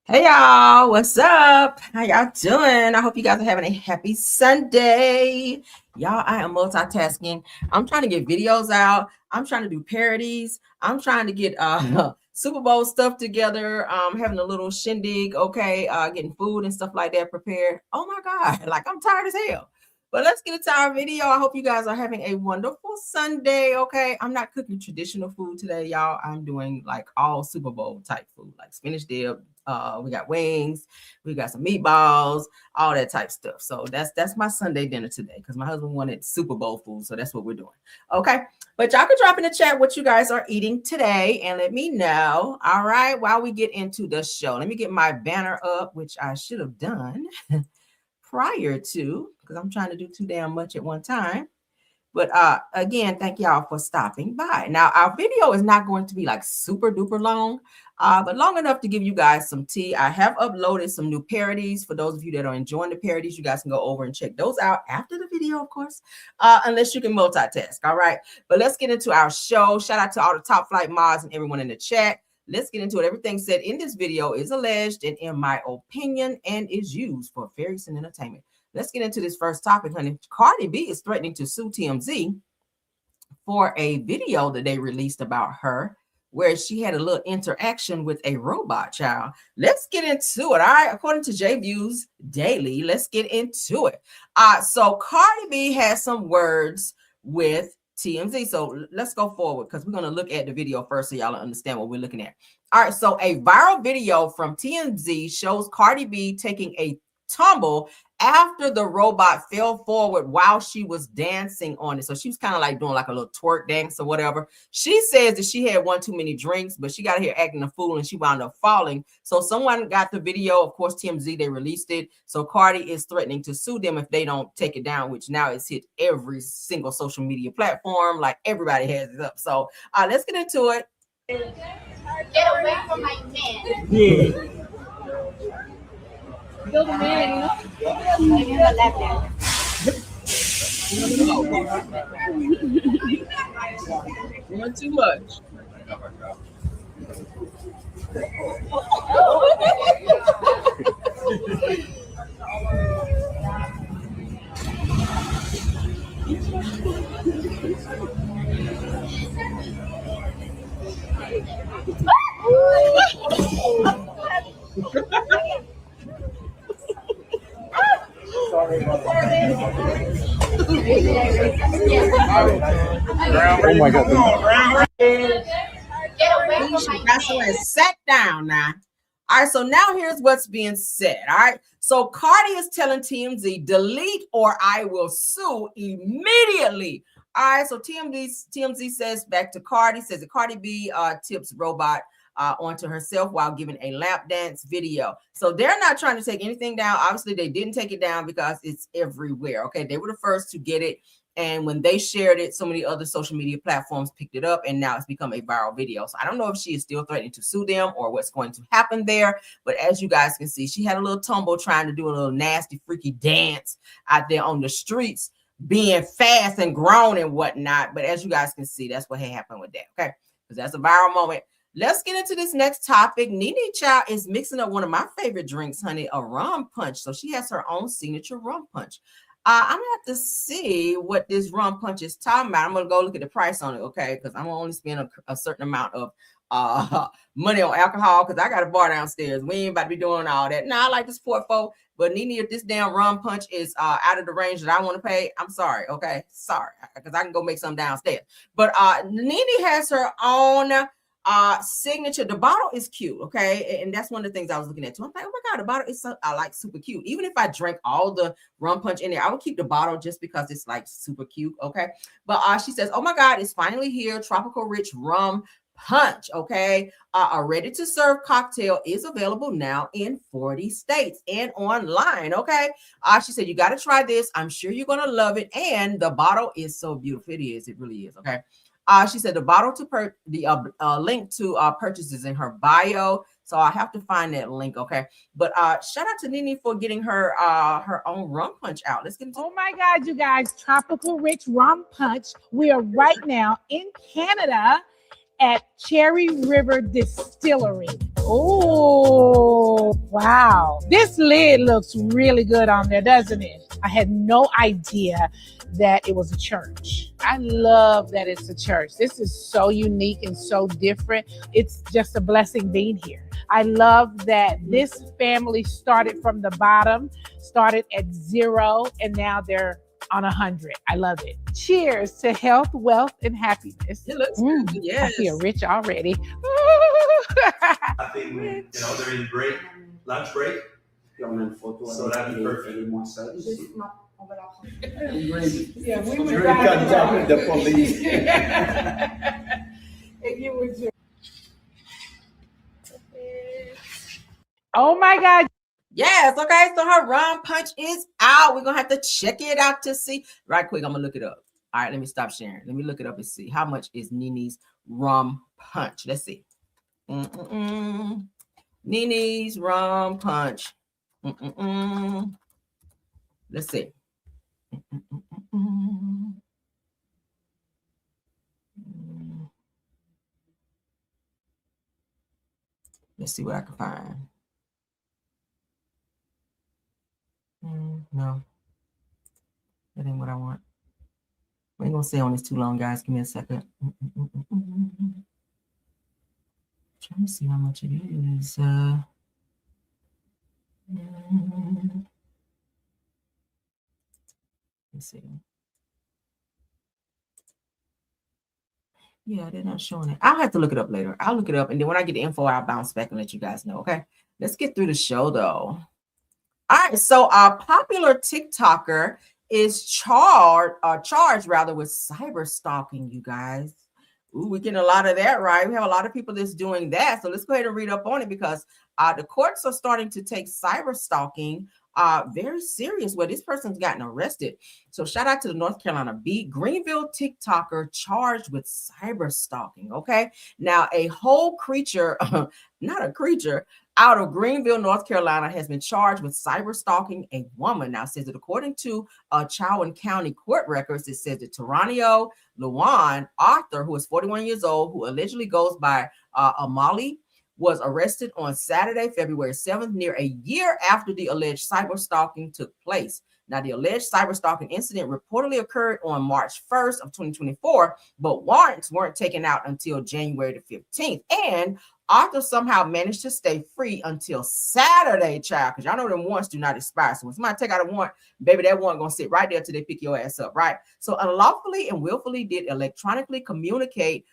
Hey y'all, what's up? How y'all doing? I hope you guys are having a happy Sunday. Y'all, I am multitasking. I'm trying to get videos out. I'm trying to do parodies. I'm trying to get Super Bowl stuff together. Having a little shindig, okay, getting food and stuff like that prepared. Oh my God, like I'm tired as hell. But let's get into our video. I hope you guys are having a wonderful Sunday, okay? I'm not cooking traditional food today, y'all. I'm doing like all Super Bowl type food, like spinach dip. We got wings, we got some meatballs, all that type stuff. So that's my Sunday dinner today because my husband wanted Super Bowl food, so that's what we're doing. Okay, but y'all can drop in the chat what you guys are eating today and let me know. All right, while we get into the show, let me get my banner up, which I should have done prior to because I'm trying to do too damn much at one time. But again, thank y'all for stopping by. Now, our video is not going to be like super duper long, but long enough to give you guys some tea. I have uploaded some new parodies. For those of you that are enjoying the parodies, you guys can go over and check those out after the video, of course, unless you can multitask. All right. But let's get into our show. Shout out to all the top flight mods and everyone in the chat. Let's get into it. Everything said in this video is alleged and in my opinion and is used for various entertainment. Let's get into this first topic, honey. Cardi B is threatening to sue TMZ for a video that they released about her where she had a little interaction with a robot child. Let's get into it. All right. According to JViews Daily, let's get into it. So Cardi B has some words with TMZ. So let's go forward because we're going to look at the video first so y'all understand what we're looking at. All right. So a viral video from TMZ shows Cardi B taking a tumble after the robot fell forward while she was dancing on it. So she was kind of like doing like a little twerk dance or whatever. She says that she had one too many drinks, but she got here acting a fool and she wound up falling. So someone got the video. Of course, TMZ, they released it. So Cardi is threatening to sue them if they don't take it down, which now it's hit every single social media platform. Like everybody has it up. So let's get into it. Get away from my man. Yeah. Build a man. Give him a lap dance. Not too much. Oh my God. Sat down now. All right, so now here's what's being said. All right, so Cardi is telling TMZ, delete or I will sue immediately. All right, so TMZ says back to Cardi, says that Cardi B tips robot onto herself while giving a lap dance video. So they're not trying to take anything down. Obviously, they didn't take it down because it's everywhere. Okay, they were the first to get it. And when they shared it, so many other social media platforms picked it up and now it's become a viral video. So I don't know if she is still threatening to sue them or what's going to happen there. But as you guys can see, she had a little tumble trying to do a little nasty, freaky dance out there on the streets, being fast and grown and whatnot. But as you guys can see, that's what had happened with that. Okay, because that's a viral moment. Let's get into this next topic. Nene Child is mixing up one of my favorite drinks, honey, a rum punch. So she has her own signature rum punch. I'm gonna have to see what this rum punch is talking about. I'm gonna go look at the price on it, okay? Because I'm gonna only spend a certain amount of money on alcohol because I got a bar downstairs. We ain't about to be doing all that. Now I like to support folk, but Nene, if this damn rum punch is out of the range that I want to pay, I'm sorry, okay? Sorry, because I can go make some downstairs. But Nene has her own signature. The bottle is cute, okay, and that's one of the things I was looking at too. I'm like, oh my God, the bottle is so, I like super cute. Even if I drank all the rum punch in there, I would keep the bottle just because it's like super cute, okay. But she says, oh my God, it's finally here. Tropical rich rum punch, okay. A ready to serve cocktail is available now in 40 states and online, okay. She said, you got to try this. I'm sure you're gonna love it, and the bottle is so beautiful. It is, it really is, okay. She said the bottle to the link to purchases in her bio. So I have to find that link, okay? But shout out to Nene for getting her own rum punch out. Let's get into. Oh my God, you guys! Tropical Rich Rum Punch. We are right now in Canada, at Cherry River Distillery. Oh, wow. This lid looks really good on there, doesn't it? I had no idea that it was a church. I love that it's a church. This is so unique and so different. It's just a blessing being here. I love that this family started from the bottom, started at 0, and now they're on 100. I love it. Cheers to health, wealth, and happiness. It looks good. Yes. I feel rich already. I think during break, lunch break. So that'd be perfect. Yeah, we You can talk with the police. If you would just... Oh my God. Yes, okay. So her rum punch is out. We're gonna have to check it out to see. Right quick, I'm gonna look it up. All right, let me stop sharing. Let me look it up and see how much is Nene's rum punch. Let's see. Nene's rum punch. Let's see. Let's see what I can find. No, that ain't what I want. I ain't gonna stay on this too long, guys. Give me a second. Trying to see how much it is. Let's see. Yeah, they're not showing it. I'll have to look it up later. I'll look it up, and then when I get the info, I'll bounce back and let you guys know. Okay, let's get through the show though. All right, so our popular TikToker is charged with cyber stalking, you guys. Ooh, we're getting a lot of that, right? We have a lot of people that's doing that. So let's go ahead and read up on it because the courts are starting to take cyber stalking very serious, where this person's gotten arrested. So shout out to the North Carolina beat. Greenville TikToker charged with cyber stalking. Okay, now a whole creature, not a creature, out of Greenville, North Carolina, has been charged with cyber stalking a woman. Now, it says that according to Chowan County court records, it says that Taranio Luan Arthur, who is 41 years old, who allegedly goes by Amali, was arrested on Saturday, February 7th, near a year after the alleged cyber stalking took place. Now, the alleged cyber stalking incident reportedly occurred on March 1st of 2024, but warrants weren't taken out until January the 15th. And Arthur somehow managed to stay free until Saturday, child, because y'all know them warrants do not expire. So when somebody take out a warrant, baby, that warrant gonna sit right there till they pick your ass up, right? So unlawfully and willfully did electronically communicate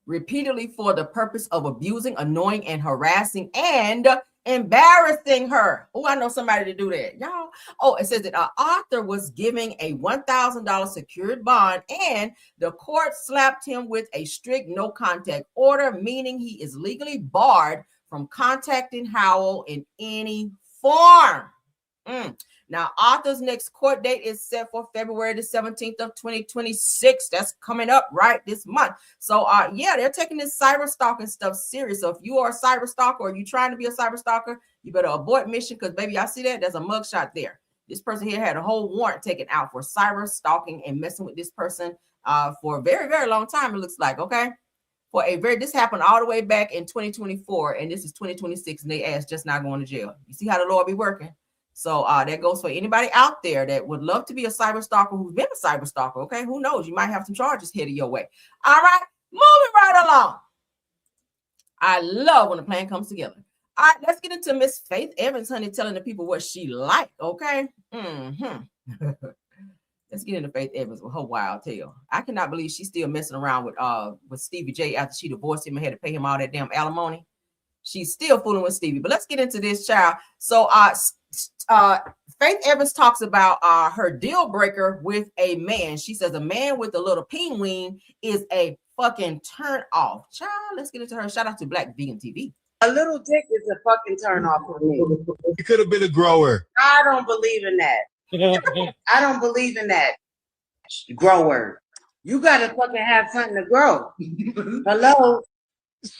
repeatedly for the purpose of abusing, annoying, and harassing and embarrassing her. Oh, I know somebody to do that, y'all. Oh, it says that Arthur was giving a $1,000 secured bond, and the court slapped him with a strict no contact order, meaning he is legally barred from contacting Howell in any form. Now, Arthur's next court date is set for February the 17th of 2026. That's coming up right this month. So, yeah, they're taking this cyber stalking stuff serious. So if you are a cyber stalker or you trying to be a cyber stalker, you better abort mission because, baby, y'all see that? There's a mugshot there. This person here had a whole warrant taken out for cyber stalking and messing with this person for a very, very long time, it looks like, okay? This happened all the way back in 2024, and this is 2026, and they ass just not going to jail. You see how the Lord be working? So that goes for anybody out there that would love to be a cyber stalker who's been a cyber stalker. Okay, who knows? You might have some charges headed your way. All right, moving right along. I love when a plan comes together. All right, let's get into Miss Faith Evans, honey, telling the people what she liked. Okay. Let's get into Faith Evans with her wild tale. I cannot believe she's still messing around with Stevie J after she divorced him and had to pay him all that damn alimony. She's still fooling with Stevie. But let's get into this, child. So Faith Evans talks about her deal breaker with a man. She says a man with a little penguin is a fucking turn off. Child, let's get into her. Shout out to Black Vegan TV. A little dick is a fucking turn off for me. You could have been a grower. I don't believe in that. I don't believe in that. Grower. You gotta fucking have something to grow. Hello.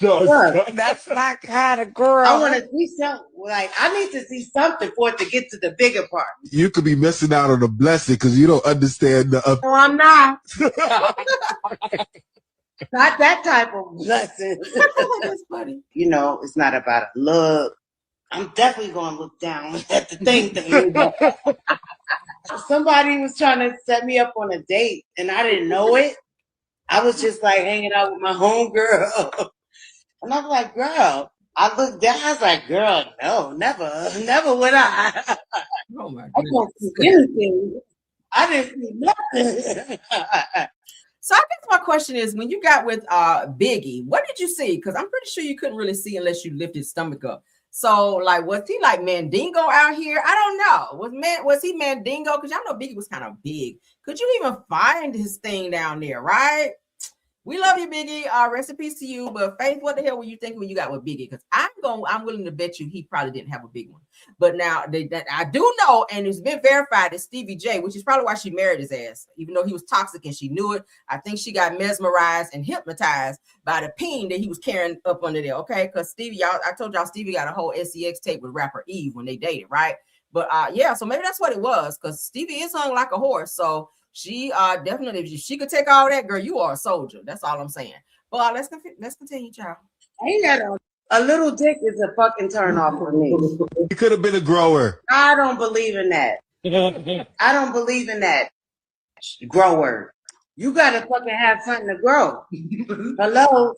Look, That's my kind of girl. I want to see something. Like, I need to see something for it to get to the bigger part. You could be missing out on a blessing because you don't understand the. No, I'm not. Not that type of blessing. That's funny. You know, it's not about a look. I'm definitely going to look down at the thing. Somebody was trying to set me up on a date, and I didn't know it. I was just like hanging out with my homegirl. And I'm like, girl, I looked down. I was like, girl, no, never would I. Oh my I don't see anything. I didn't see nothing. So I guess my question is, when you got with Biggie, what did you see? Because I'm pretty sure you couldn't really see unless you lifted his stomach up. So, like, was he like Mandingo out here? I don't know. Was he Mandingo? Because y'all know Biggie was kind of big. Could you even find his thing down there, right? We love you, Biggie. Rest in peace to you. But Faith, what the hell were you thinking when you got with Biggie? Because I'm willing to bet you he probably didn't have a big one. But now that I do know, and it's been verified, that Stevie J, which is probably why she married his ass, even though he was toxic and she knew it. I think she got mesmerized and hypnotized by the peen that he was carrying up under there. Okay, because Stevie, I told y'all Stevie got a whole SCX tape with rapper Eve when they dated, right? But yeah, so maybe that's what it was, because Stevie is hung like a horse. So she definitely, if she could take all that, girl, you are a soldier. That's all I'm saying. But let's continue, child. Ain't that a little dick is a fucking turn off for me. You could have been a grower. I don't believe in that. I don't believe in that grower. You gotta fucking have something to grow. Hello.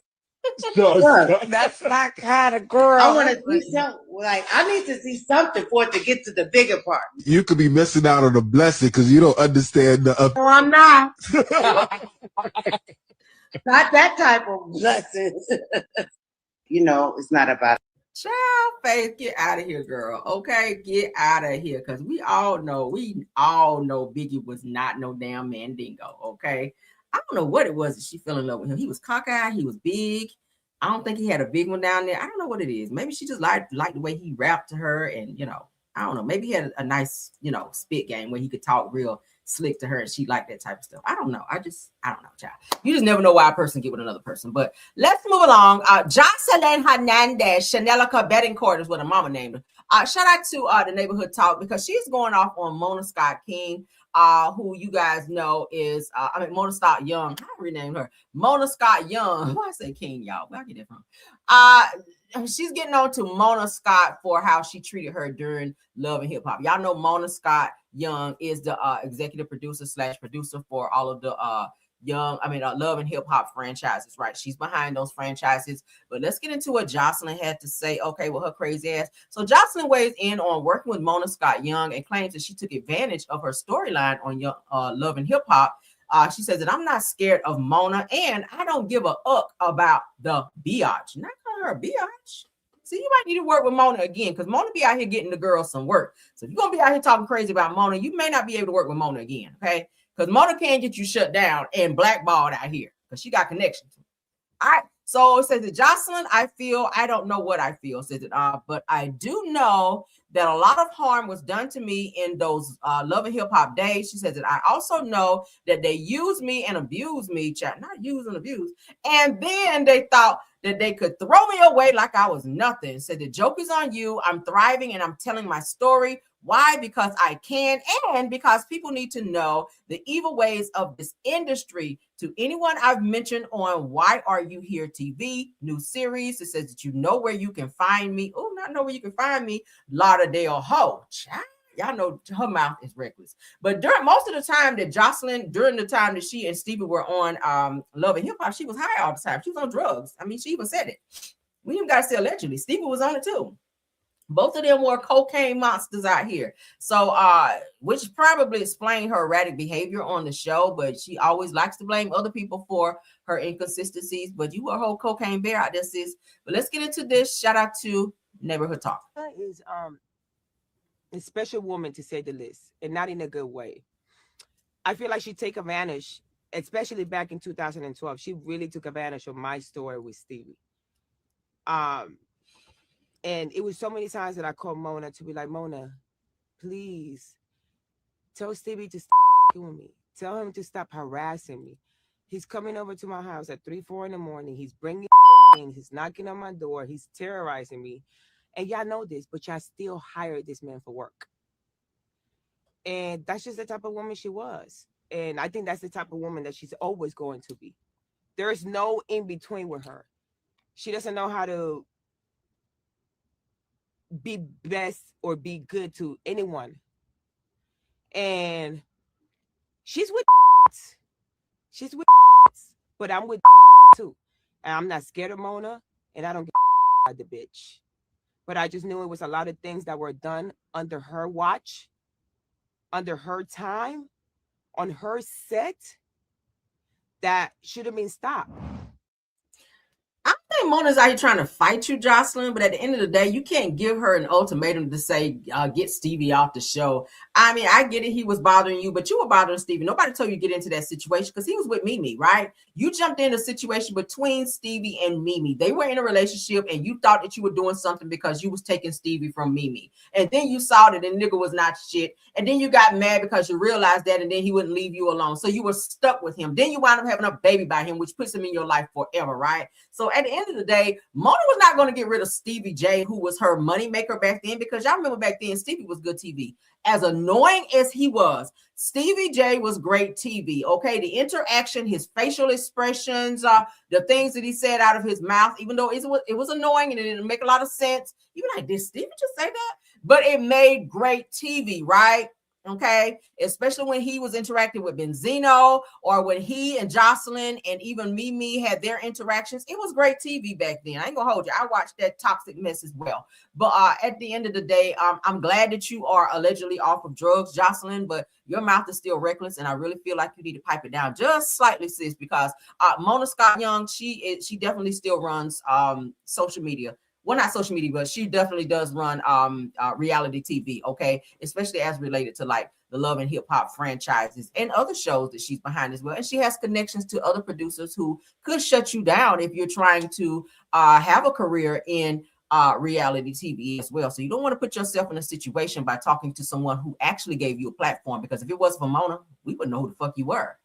Look, That's my kind of girl. I want to see something. Like, I need to see something for it to get to the bigger part. You could be missing out on a blessing because you don't understand the. No, I'm not. Not that type of blessing. You know, it's not about. Child, Faith, get out of here, girl. Okay, get out of here, because we all know Biggie was not no damn Mandingo. Okay, I don't know what it was that she fell in love with him. He was cockeyed, he was big. I don't think he had a big one down there. I don't know what it is. Maybe she just liked the way he rapped to her, and I don't know. Maybe he had a nice, spit game where he could talk real slick to her, and she liked that type of stuff. I don't know. I don't know, child. You just never know why a person get with another person. But let's move along. Joseline Hernandez, Chanelica Bettencourt is what her mama named her. Shout out to the Neighborhood Talk, because she's going off on Mona Scott King, who you guys know is, Mona Scott Young. I renamed her Mona Scott Young. Why I say King, y'all? Where I get it from? She's getting on to Mona Scott for how she treated her during Love and Hip Hop. Y'all know Mona Scott Young is the executive producer for all of the Love and Hip Hop franchises, right? She's behind those franchises. But let's get into what Joseline had to say, okay, with her crazy ass. So Joseline weighs in on working with Mona Scott Young and claims that she took advantage of her storyline on Love and Hip Hop. She says that I'm not scared of Mona, and I don't give a uck about the biatch. Not calling her a biatch. See, you might need to work with Mona again, because Mona be out here getting the girls some work. So if you're going to be out here talking crazy about Mona, you may not be able to work with Mona again, okay? Because Mona can't get you shut down and blackballed out here, because she got connections. All right. So it says that Joseline, I don't know what I feel, says it, but I do know that a lot of harm was done to me in those Love and Hip Hop days. She says that I also know that they used me and abused me, not use and abuse. And then they thought that they could throw me away like I was nothing. Said the joke is on you. I'm thriving and I'm telling my story. Why? Because I can, and because people need to know the evil ways of this industry. To anyone I've mentioned on Why Are You Here TV, new series, it says that you know where you can find me. Oh, not know where you can find me. Lauderdale Ho. Y'all know her mouth is reckless. But most of the time that Joseline, during the time that she and Stevie were on Love and Hip Hop, she was high all the time. She was on drugs. I mean, she even said it. We even got to say allegedly. Stevie was on it too. Both of them were cocaine monsters out here. So, which probably explained her erratic behavior on the show, but she always likes to blame other people for her inconsistencies. But you were a whole cocaine bear out there, sis. But let's get into this. Shout out to Neighborhood Talk. Is a special woman, to say the least, and not in a good way. I feel like she take advantage, especially back in 2012. She really took advantage of my story with Stevie. And it was so many times that I called Mona to be like, Mona, please tell Stevie to stop with me. Tell him to stop harassing me. He's coming over to my house at 3, 4 in the morning. He's bringing things. He's knocking on my door. He's terrorizing me. And y'all know this, but y'all still hired this man for work. And that's just the type of woman she was. And I think that's the type of woman that she's always going to be. There's no in between with her. She doesn't know how to be best or be good to anyone. And she's with but I'm with too. And I'm not scared of Mona, and I don't get the bitch. But I just knew it was a lot of things that were done under her watch, under her time, on her set, that should have been stopped. I think Mona's out here trying to fight you, Joseline, but at the end of the day, you can't give her an ultimatum to say, get Stevie off the show. I mean, I get it. He was bothering you, but you were bothering Stevie. Nobody told you to get into that situation because he was with Mimi, right? You jumped in a situation between Stevie and Mimi. They were in a relationship and you thought that you were doing something because you was taking Stevie from Mimi. And then you saw that the nigga was not shit. And then you got mad because you realized that and then he wouldn't leave you alone. So you were stuck with him. Then you wound up having a baby by him, which puts him in your life forever, right? So at the end of the day, Mona was not going to get rid of Stevie J, who was her moneymaker back then, because y'all remember back then, Stevie was good TV. As annoying as he was, Stevie J was great TV, okay? The interaction, his facial expressions, the things that he said out of his mouth, even though it was annoying and it didn't make a lot of sense. You were like, did Stevie just say that? But it made great TV, right? Okay, especially when he was interacting with Benzino or when he and Joseline and even Mimi had their interactions. It was great TV back then. I ain't gonna hold you. I watched that toxic mess as well. But at the end of the day, I'm glad that you are allegedly off of drugs, Joseline, but your mouth is still reckless. And I really feel like you need to pipe it down just slightly, sis, because Mona Scott Young, she definitely still runs social media. Well, not social media, but she definitely does run reality TV, okay? Especially as related to like the Love and Hip Hop franchises and other shows that she's behind as well. And she has connections to other producers who could shut you down if you're trying to have a career in reality TV as well. So you don't want to put yourself in a situation by talking to someone who actually gave you a platform, because if it wasn't for Mona, we wouldn't know who the fuck you were.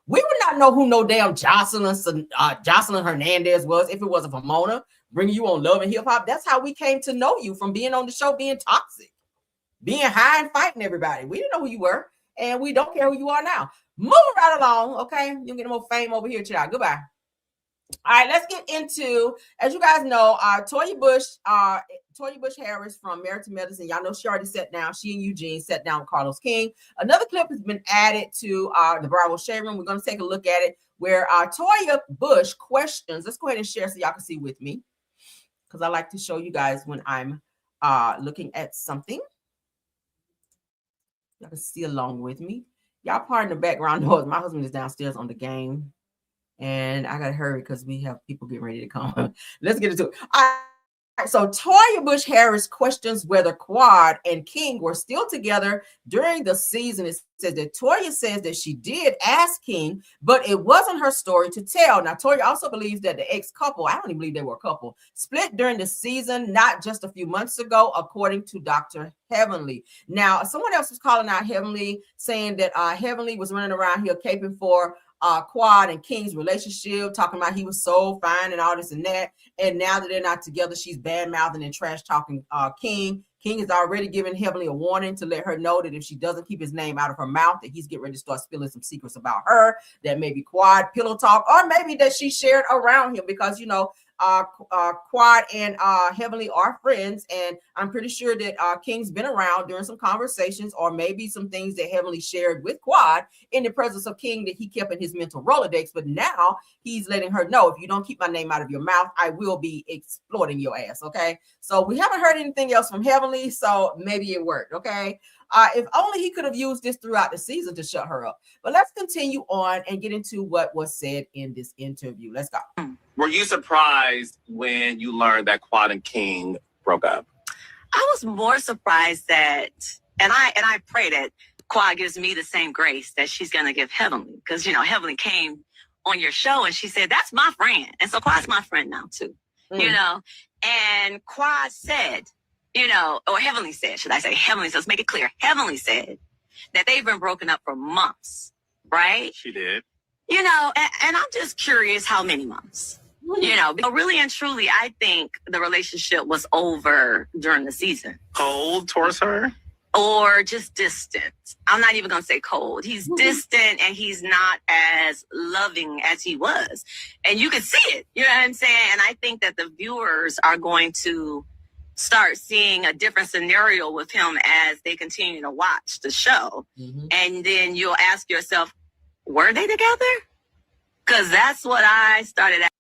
We would not know who no damn Joseline Hernandez was if it wasn't for Mona bringing you on Love and Hip Hop. That's how we came to know you, from being on the show, being toxic, being high and fighting everybody. We didn't know who you were, and we don't care who you are now. Moving right along, okay? You'll get more fame over here, child. Goodbye. All right, let's get into, as you guys know, Toya Bush Harris from Married to Medicine. Y'all know she already sat down. She and Eugene sat down with Carlos King. Another clip has been added to the Bravo Shade Room. We're going to take a look at it, where Toya Bush questions. Let's go ahead and share so y'all can see with me, because I like to show you guys when I'm looking at something. Y'all can see along with me. Y'all pardon the background noise. My husband is downstairs on the game, and I got to hurry because we have people getting ready to come. Let's get into it. All right, so Toya Bush Harris questions whether Quad and King were still together during the season. It says that Toya says that she did ask King, but it wasn't her story to tell. Now, Toya also believes that the ex-couple, I don't even believe they were a couple, split during the season, not just a few months ago, according to Dr. Heavenly. Now, someone else was calling out Heavenly, saying that Heavenly was running around here caping for Quad and King's relationship, talking about he was so fine and all this and that. And now that they're not together, she's bad-mouthing and trash-talking King. King has already given Heavenly a warning to let her know that if she doesn't keep his name out of her mouth, that he's getting ready to start spilling some secrets about her, that maybe Quad pillow talk, or maybe that she shared around him, because, you know, Quad and Heavenly are friends, and I'm pretty sure that King's been around during some conversations, or maybe some things that Heavenly shared with Quad in the presence of King that he kept in his mental Rolodex. But now he's letting her know, if you don't keep my name out of your mouth, I will be exploiting your ass. Okay, so we haven't heard anything else from Heavenly, so maybe it worked. Okay. If only he could have used this throughout the season to shut her up. But let's continue on and get into what was said in this interview. Let's go. Were you surprised when you learned that Quad and King broke up? I was more surprised that, and I pray that Quad gives me the same grace that she's going to give Heavenly. Because, you know, Heavenly came on your show and she said, that's my friend. And so Quad's my friend now, too. You know, and Quad said, you know, or Heavenly said, should I say Heavenly? So let's make it clear. Heavenly said that they've been broken up for months, right? She did. you know, and I'm just curious how many months. You know, but really and truly, I think the relationship was over during the season. Cold towards her? Or just distant. I'm not even going to say cold. He's distant and he's not as loving as he was. And you can see it. You know what I'm saying? And I think that the viewers are going to start seeing a different scenario with him as they continue to watch the show. And then you'll ask yourself, were they together? Because that's what I started at.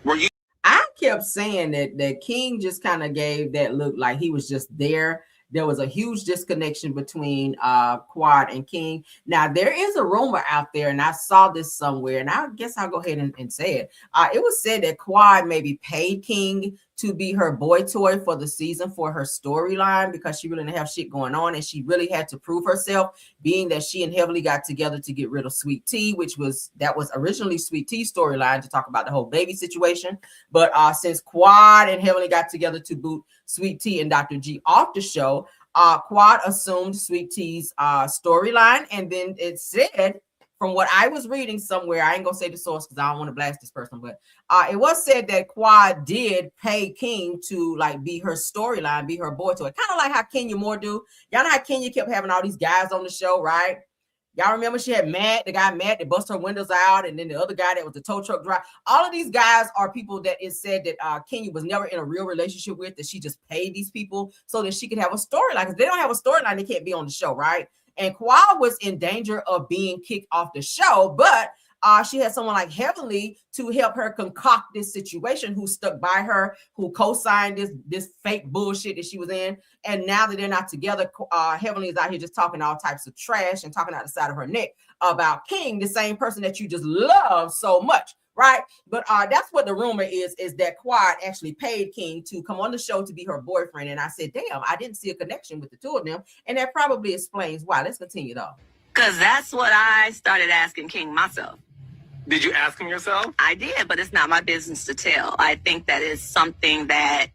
Were you? I kept saying that King just kind of gave that look like he was just there. There was a huge disconnection between Quad and King. Now, there is a rumor out there, and I saw this somewhere, and I guess I'll go ahead and say it. It was said that Quad maybe paid King to be her boy toy for the season for her storyline because she really didn't have shit going on, and she really had to prove herself, being that she and Heavenly got together to get rid of Sweet Tea, that was originally Sweet Tea's storyline to talk about the whole baby situation. But since Quad and Heavenly got together to boot Sweet Tea and Dr. G off the show, Quad assumed Sweet Tea's storyline, and then it said, from what I was reading somewhere, I ain't gonna say the source because I don't want to blast this person, but it was said that Quad did pay King to like be her storyline, be her boy toy, kind of like how Kenya Moore do. Y'all know how Kenya kept having all these guys on the show, right? Y'all remember she had Matt, the guy Matt that bust her windows out, and then the other guy that was the tow truck driver. All of these guys are people that it said that Kenya was never in a real relationship with, that she just paid these people so that she could have a storyline. Because they don't have a storyline, they can't be on the show, right? And Quad was in danger of being kicked off the show, but she had someone like Heavenly to help her concoct this situation, who stuck by her, who co-signed this fake bullshit that she was in. And now that they're not together, Heavenly is out here just talking all types of trash and talking out the side of her neck about King, the same person that you just love so much, right? But that's what the rumor is that Quad actually paid King to come on the show to be her boyfriend. And I said, damn, I didn't see a connection with the two of them. And that probably explains why. Let's continue though. Because that's what I started asking King myself. Did you ask him yourself? I did, but it's not my business to tell. I think that is something that,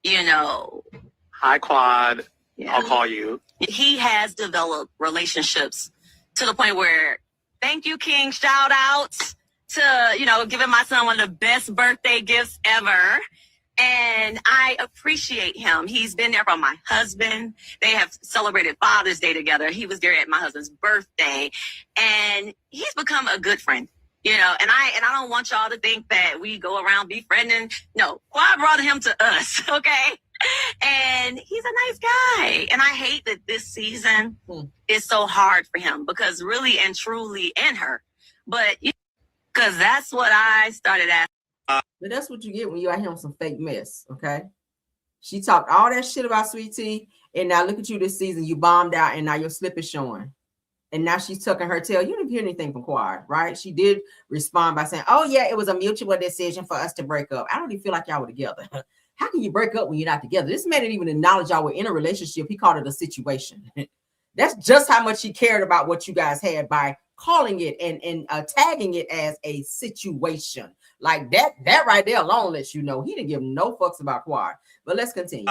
you know. Hi, Quad. Yeah. I'll call you. He has developed relationships to the point where, thank you, King, shout outs to, you know, giving my son one of the best birthday gifts ever. And I appreciate him. He's been there for my husband. They have celebrated Father's Day together. He was there at my husband's birthday. And he's become a good friend. You know, and I don't want y'all to think that we go around befriending. No, Quad brought him to us, okay? And he's a nice guy. And I hate that this season is so hard for him because really and truly, and her. But because that's what I started at. But that's what you get when you out here on some fake mess, okay? She talked all that shit about Sweet Tea, and now look at you this season. You bombed out, and now your slip is showing. And now she's tucking her tail. You didn't hear anything from Quad, right? She did respond by saying, oh, yeah, it was a mutual decision for us to break up. I don't even feel like y'all were together. How can you break up when you're not together? This man didn't even acknowledge y'all were in a relationship. He called it a situation. That's just how much he cared about what you guys had by calling it and tagging it as a situation. Like that right there alone lets you know he didn't give no fucks about Quad. But let's continue.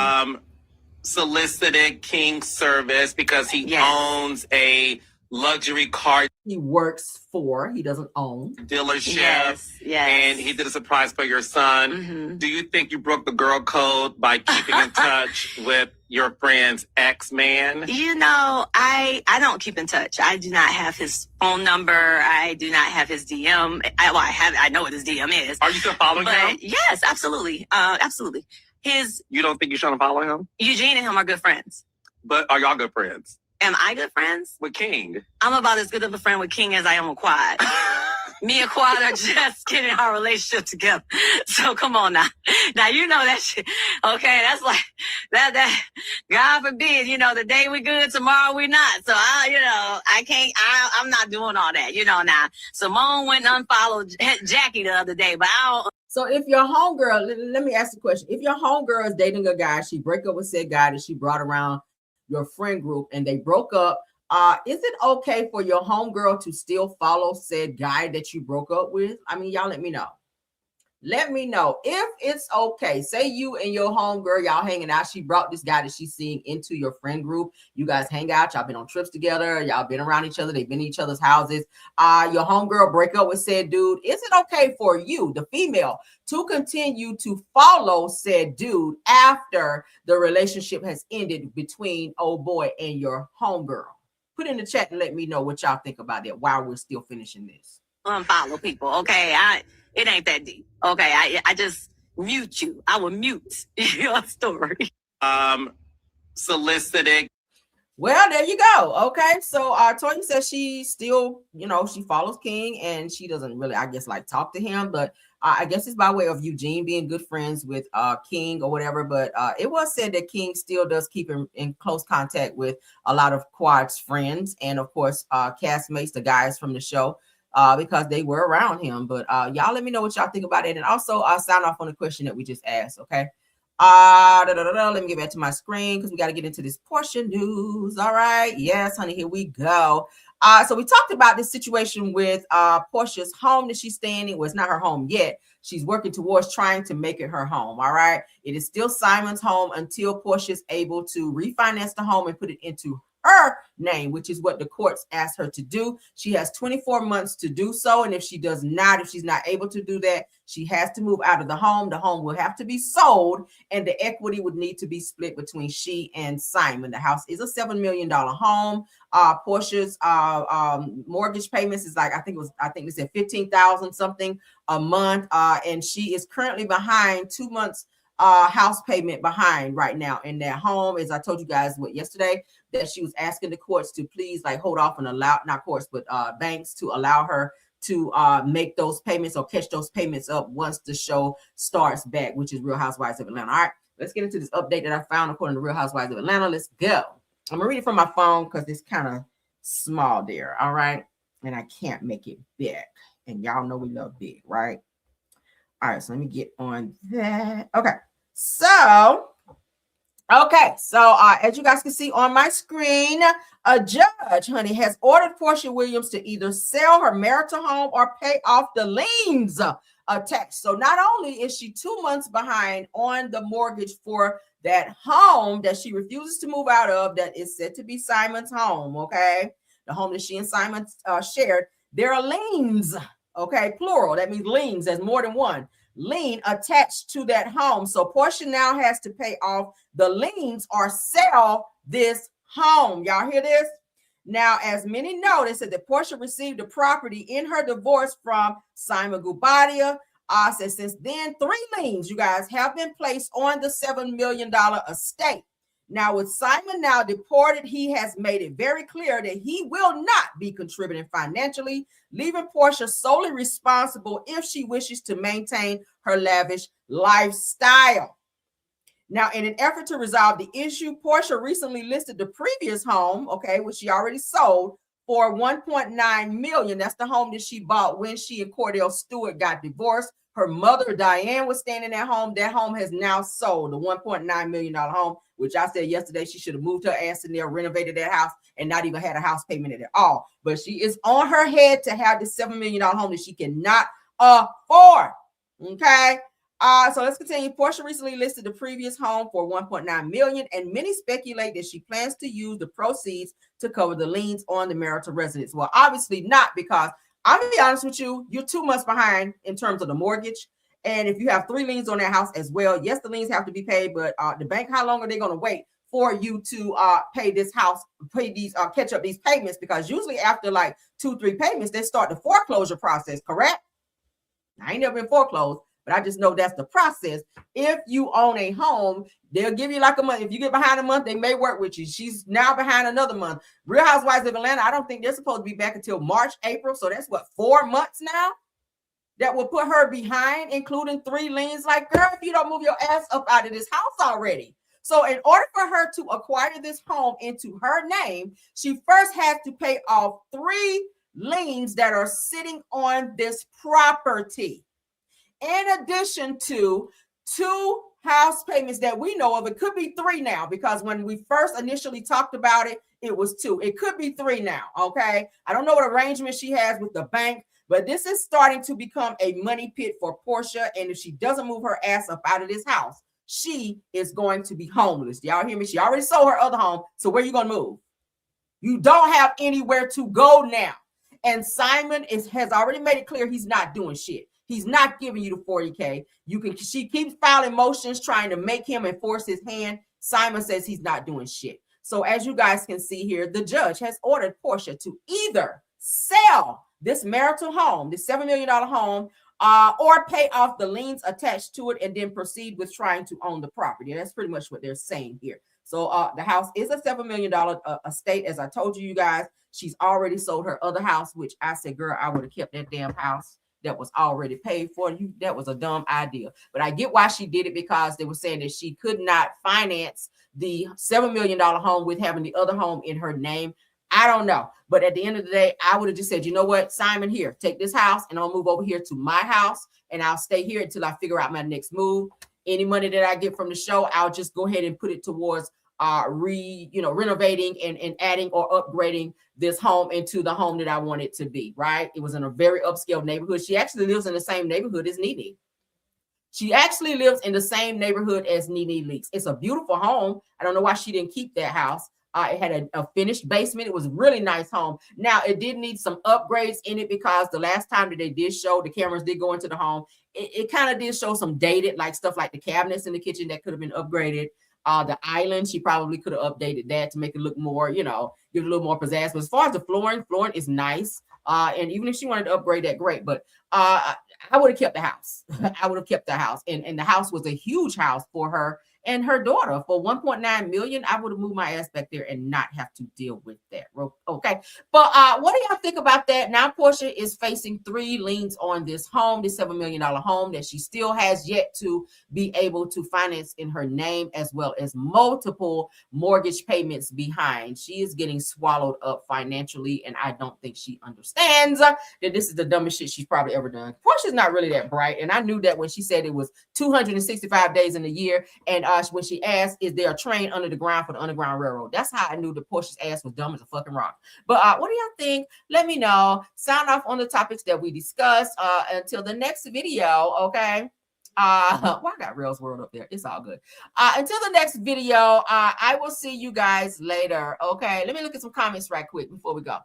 Solicited King's service because he owns a luxury car he works for, he doesn't own, dealership. Yes. And he did a surprise for your son. Do you think you broke the girl code by keeping in touch with your friend's ex-man? You know, I don't keep in touch. I do not have his phone number. I do not have his DM. I know what his DM is. Are you still following him? Yes, absolutely. Absolutely. You don't think you should follow him? Eugene and him are good friends. But are y'all good friends? Am I good friends? With King. I'm about as good of a friend with King as I am with Quad. Me and Quad are just getting our relationship together. So come on now. Now you know that shit. Okay, that's like that God forbid, you know, the day we good, tomorrow we not. So I'm not doing all that. You know, now Simone went and unfollowed Jackie the other day, but I don't. So if your homegirl, let me ask the question. If your homegirl is dating a guy, she break up with said guy that she brought around your friend group and they broke up, is it okay for your homegirl to still follow said guy that you broke up with? I mean, y'all let me know. Let me know if it's okay. Say you and your homegirl, y'all hanging out. She brought this guy that she's seeing into your friend group. You guys hang out. Y'all been on trips together. Y'all been around each other. They've been in each other's houses. Your homegirl break up with said dude. Is it okay for you, the female, to continue to follow said dude after the relationship has ended between old boy and your homegirl? Put in the chat and let me know what y'all think about that while we're still finishing this. Unfollow people, okay? It ain't that deep, okay? I just mute you. I will mute your story. Soliciting. Well, there you go. Okay, so Toya says she still, she follows King and she doesn't really, I guess, like talk to him, but I guess it's by way of Eugene being good friends with King or whatever. But it was said that King still does keep in close contact with a lot of Quad's friends and, of course, castmates, the guys from the show, because they were around him. But y'all let me know what y'all think about it. And also sound off on the question that we just asked, okay? Let me get back to my screen because we got to get into this Porsha news. All right. Yes, honey, here we go. So we talked about this situation with Portia's home that she's staying in. Well, it's not her home yet. She's working towards trying to make it her home. All right. It is still Simon's home until Portia's able to refinance the home and put it into her name, which is what the courts asked her to do. She has 24 months to do so. And if she's not able to do that, she has to move out of the home. The home will have to be sold and the equity would need to be split between she and Simon. The house is a $7 million home. Portia's mortgage payments is like, I think they said $15,000 something a month. And she is currently behind 2 months house payment behind right now in that home. As I told you guys yesterday, that she was asking the courts to please hold off and allow, not courts, but banks to allow her to make those payments or catch those payments up once the show starts back, which is Real Housewives of Atlanta. All right, let's get into this update that I found according to Real Housewives of Atlanta. Let's go. I'm gonna read it from my phone because it's kind of small there. All right, and I can't make it big, and y'all know we love big, right? All right, so let me get on that. Okay, so as you guys can see on my screen, a judge, honey, has ordered Porsha Williams to either sell her marital home or pay off the liens attached. So not only is she 2 months behind on the mortgage for that home that she refuses to move out of, that is said to be Simon's home, okay? The home that she and Simon shared, there are liens, okay, plural. That means liens, there's more than one lien attached to that home. So Porsha now has to pay off the liens or sell this home. Y'all hear this? Now, as many know, they said that Porsha received the property in her divorce from Simon Gubadia. Said since then, 3 liens, you guys, have been placed on the $7 million estate. Now, with Simon now deported, he has made it very clear that he will not be contributing financially, leaving Porsha solely responsible if she wishes to maintain her lavish lifestyle. Now, in an effort to resolve the issue, Porsha recently listed the previous home, okay, which she already sold, for $1.9 million. That's the home that she bought when she and Cordell Stewart got divorced. Her mother, Diane, was staying in that home. That home has now sold, the $1.9 million home, which I said yesterday she should have moved her ass in there, renovated that house, and not even had a house payment at all. But she is on her head to have this $7 million home that she cannot afford. Okay. So let's continue. Porsha recently listed the previous home for $1.9 million, and many speculate that she plans to use the proceeds to cover the liens on the marital residence. Well, obviously not, because I'm gonna be honest with you, you're 2 months behind in terms of the mortgage. And if you have 3 liens on that house as well, yes, the liens have to be paid, but the bank, how long are they gonna wait for you to pay this house, pay these, catch up these payments? Because usually after like 2-3 payments, they start the foreclosure process, correct? I ain't never been foreclosed, but I just know that's the process. If you own a home, they'll give you like a month. If you get behind a month, they may work with you. She's now behind another month. Real Housewives of Atlanta, I don't think they're supposed to be back until March, April. So that's what, 4 months now? That will put her behind, including 3 liens. Like, girl, if you don't move your ass up out of this house already. So in order for her to acquire this home into her name, she first has to pay off 3 liens that are sitting on this property. In addition to 2 house payments that we know of. It could be 3 now, because when we first initially talked about it, it was 2. It could be 3 now, okay? I don't know what arrangement she has with the bank. But this is starting to become a money pit for Porsha. And if she doesn't move her ass up out of this house, she is going to be homeless. Y'all hear me? She already sold her other home. So where you going to move? You don't have anywhere to go now. And Simon has already made it clear he's not doing shit. He's not giving you the 40K. She keeps filing motions trying to make him enforce his hand. Simon says he's not doing shit. So as you guys can see here, the judge has ordered Porsha to either sell this marital home, this $7 million home, or pay off the liens attached to it and then proceed with trying to own the property. And that's pretty much what they're saying here. So the house is a $7 million estate. As I told you guys, she's already sold her other house, which I said, girl, I would have kept that damn house that was already paid for. You. That was a dumb idea. But I get why she did it, because they were saying that she could not finance the $7 million home with having the other home in her name. I don't know. But at the end of the day, I would have just said, you know what, Simon, here, take this house and I'll move over here to my house and I'll stay here until I figure out my next move. Any money that I get from the show, I'll just go ahead and put it towards renovating and adding or upgrading this home into the home that I want it to be, right? It was in a very upscale neighborhood. She actually lives in the same neighborhood as Nene. She actually lives in the same neighborhood as Nene Leakes. It's a beautiful home. I don't know why she didn't keep that house. It had a finished basement. It was a really nice home. Now, it did need some upgrades in it, because the last time that they did show, the cameras did go into the home. It kind of did show some dated, like stuff like the cabinets in the kitchen that could have been upgraded. The island, she probably could have updated that to make it look more, give it a little more pizzazz. But as far as the flooring is nice. And even if she wanted to upgrade that, great. But I would have kept the house. I would have kept the house. And the house was a huge house for her and her daughter. For $1.9 million, I would have moved my ass back there and not have to deal with that. Okay. But what do y'all think about that? Now, Porsha is facing 3 liens on this home, this $7 million home that she still has yet to be able to finance in her name, as well as multiple mortgage payments behind. She is getting swallowed up financially, and I don't think she understands that this is the dumbest shit she's probably ever done. Porsha's not really that bright, and I knew that when she said it was 265 days in a year, and when she asked, is there a train under the ground for the Underground Railroad? That's how I knew that Porsha's ass was dumb as a fucking rock. But what do y'all think? Let me know. Sound off on the topics that we discussed until the next video, okay? I got Rails World up there. It's all good. Until the next video, I will see you guys later, okay? Let me look at some comments right quick before we go.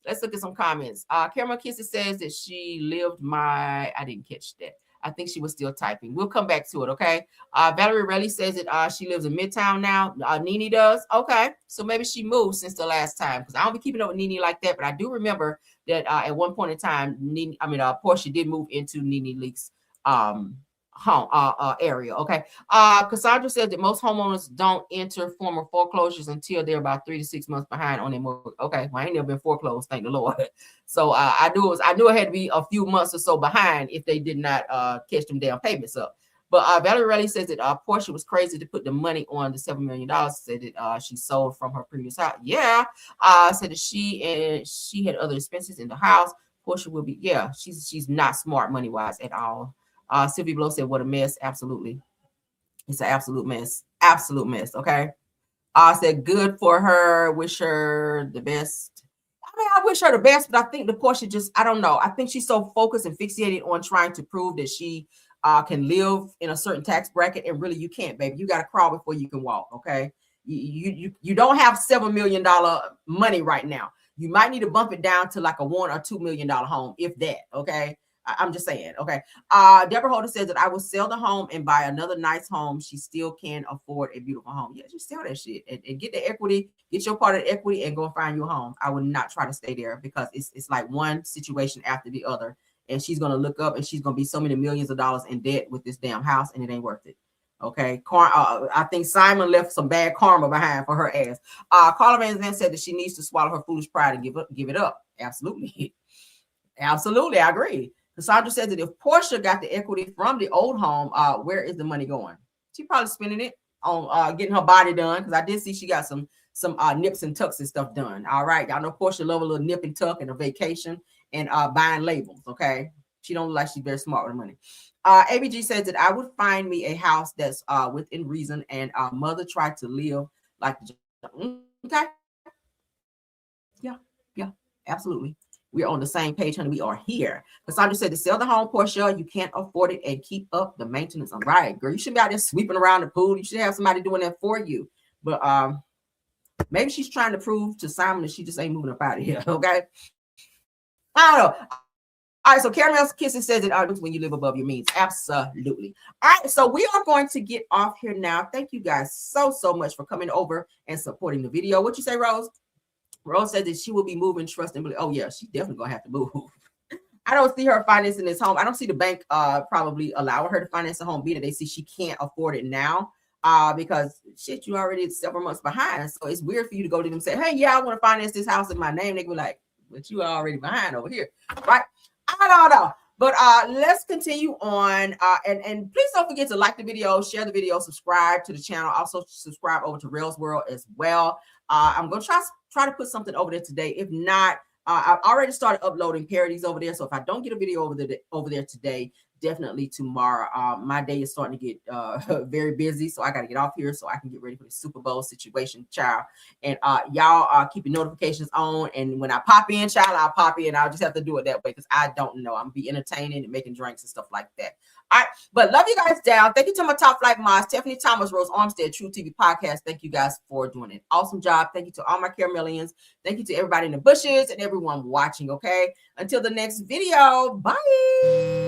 Let's look at some comments. Caramel Kisses says that she lived I didn't catch that. I think she was still typing. We'll come back to it, okay? Valerie Relly says that she lives in Midtown now. Nene does. Okay. So maybe she moved since the last time, because I don't be keeping up with Nene like that. But I do remember that at one point in time, Porsha did move into Nene Leakes' home area. Okay. Cassandra said that most homeowners don't enter formal foreclosures until they're about 3 to 6 months behind on their mortgage. Okay, well, I ain't never been foreclosed, thank the Lord. So I knew it had to be a few months or so behind if they did not catch them damn payments up. But Valerie Relly says that Porsha was crazy to put the money on the $7 million. Said that she sold from her previous house. Yeah. Said that she had other expenses in the house. Porsha will be, yeah, she's not smart money wise at all. Sylvia Blow said, what a mess. Absolutely. It's an absolute mess. Absolute mess. Okay. Said good for her. Wish her the best. I mean, I wish her the best, but I think the Porsha just, I don't know. I think she's so focused and fixated on trying to prove that she can live in a certain tax bracket. And really, you can't, baby. You got to crawl before you can walk. Okay. You don't have $7 million money right now. You might need to bump it down to like a $1 or $2 million home, if that. Okay. I'm just saying, okay. Deborah Holder says that I will sell the home and buy another nice home. She still can afford a beautiful home. Yeah, just sell that shit and get the equity, get your part of the equity and go and find your home. I would not try to stay there, because it's like one situation after the other. And she's going to look up and she's going to be so many millions of dollars in debt with this damn house, and it ain't worth it. Okay. I think Simon left some bad karma behind for her ass. Carla Van Zandt said that she needs to swallow her foolish pride and give it up. Absolutely. Absolutely. I agree. Cassandra says that if Porsha got the equity from the old home, where is the money going? She probably spending it on getting her body done, because I did see she got some nips and tucks and stuff done. All right, y'all know Porsha love a little nip and tuck and a vacation and buying labels. Okay, she don't look like she's very smart with money. ABG says that I would find me a house that's within reason, and mother tried to live like the okay. Yeah, absolutely. We're on the same page, honey. We are here. Cassandra said to sell the home, Porsha. You can't afford it and keep up the maintenance. All right, girl. You shouldn't be out there sweeping around the pool. You should have somebody doing that for you. But maybe she's trying to prove to Simon that she just ain't moving up out of here. Okay. I don't know. All right, so Caramel Kisses says it when you live above your means. Absolutely. All right, so we are going to get off here now. Thank you guys so much for coming over and supporting the video. What you say, Rose? Rose said that she will be moving, trust and believe. Oh, yeah, she definitely going to have to move. I don't see her financing this home. I don't see the bank probably allowing her to finance a home, being that they see she can't afford it now because, shit, you already several months behind. So it's weird for you to go to them and say, hey, yeah, I want to finance this house in my name. They go like, but you are already behind over here, right? I don't know. But let's continue on. And please don't forget to like the video, share the video, subscribe to the channel. Also subscribe over to Rails World as well. I'm going to try to put something over there today. If not, I've already started uploading parodies over there. So if I don't get a video over there today, definitely tomorrow. My day is starting to get very busy, so I got to get off here so I can get ready for the Super Bowl situation, child. And y'all keep your notifications on. And when I pop in, child, I'll pop in. I'll just have to do it that way because I don't know. I'm gonna be entertaining and making drinks and stuff like that. All right, but love you guys down. Thank you to my top flight moms, Stephanie Thomas, Rose Armstead, True TV Podcast. Thank you guys for doing an awesome job. Thank you to all my Caramelians. Thank you to everybody in the bushes and everyone watching. Okay, until the next video. Bye.